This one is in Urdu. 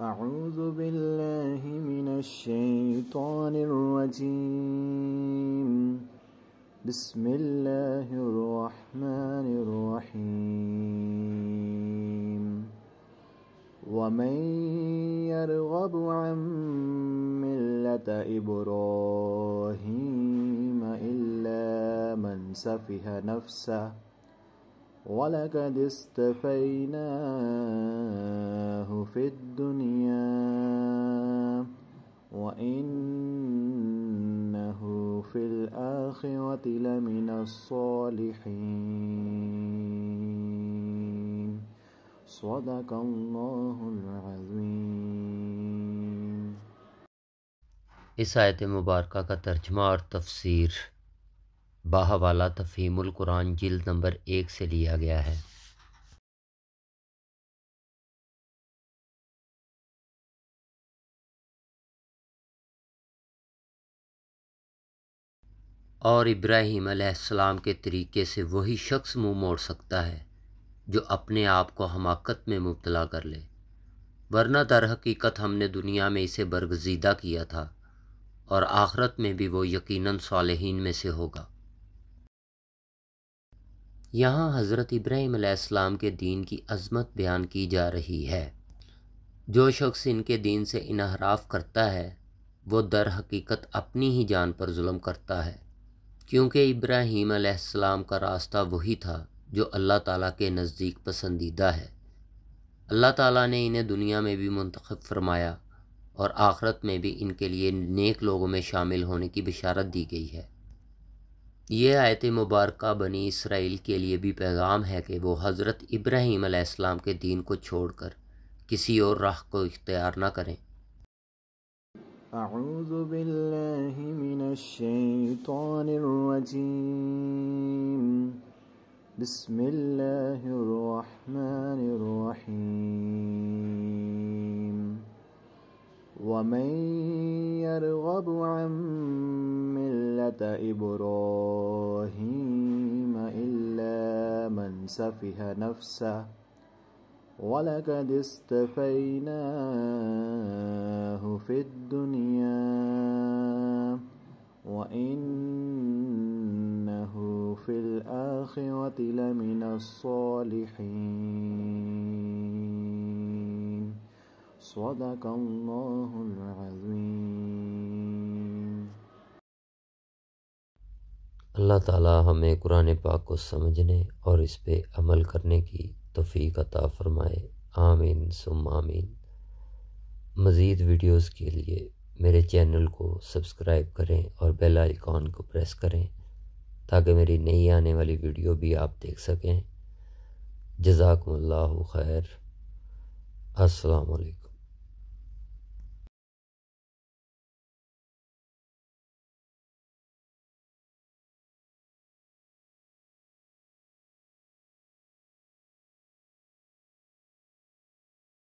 أعوذ بالله من الشيطان الرجيم بسم الله الرحمن الرحيم ومن يرغب عن ملة إبراهيم إلا من سفه نفسه وَلَقَدِ اصْطَفَيْنَاهُ فِي الدُّنْيَا وَإِنَّهُ فِي الْآخِرَةِ لَمِنَ الصَّالِحِينَ صدق اللہ العظیم۔ اس آیت مبارکہ کا ترجمہ اور تفسیر باحوالہ تفہیم القرآن جلد نمبر 1 سے لیا گیا ہے۔ اور ابراہیم علیہ السلام کے طریقے سے وہی شخص منہ موڑ سکتا ہے جو اپنے آپ کو حماقت میں مبتلا کر لے، ورنہ در حقیقت ہم نے دنیا میں اسے برگزیدہ کیا تھا اور آخرت میں بھی وہ یقیناً صالحین میں سے ہوگا۔ یہاں حضرت ابراہیم علیہ السلام کے دین کی عظمت بیان کی جا رہی ہے۔ جو شخص ان کے دین سے انحراف کرتا ہے وہ در حقیقت اپنی ہی جان پر ظلم کرتا ہے، کیونکہ ابراہیم علیہ السلام کا راستہ وہی تھا جو اللہ تعالیٰ کے نزدیک پسندیدہ ہے۔ اللہ تعالیٰ نے انہیں دنیا میں بھی منتخب فرمایا اور آخرت میں بھی ان کے لیے نیک لوگوں میں شامل ہونے کی بشارت دی گئی ہے۔ یہ آیت مبارکہ بنی اسرائیل کے لیے بھی پیغام ہے کہ وہ حضرت ابراہیم علیہ السلام کے دین کو چھوڑ کر کسی اور راہ کو اختیار نہ کریں۔ اعوذ باللہ من الشیطان الرجیم بسم اللہ الرحمن الرحیم وَمَن يَرْغَبُ عَن مِّلَّةِ إِبْرَاهِيمَ إِلَّا مَن سَفِهَ نَفْسَهُ وَلَقَدِ اصْطَفَيْنَاهُ فِي الدُّنْيَا وَإِنَّهُ فِي الْآخِرَةِ لَمِنَ الصَّالِحِينَ صدق اللہ العظیم۔ اللہ تعالیٰ ہمیں قرآن پاک کو سمجھنے اور اس پہ عمل کرنے کی توفیق عطا فرمائے، آمین ثم آمین۔ مزید ویڈیوز کے لیے میرے چینل کو سبسکرائب کریں اور بیل آئیکن کو پریس کریں تاکہ میری نئی آنے والی ویڈیو بھی آپ دیکھ سکیں۔ جزاکم اللہ خیر، السلام علیکم۔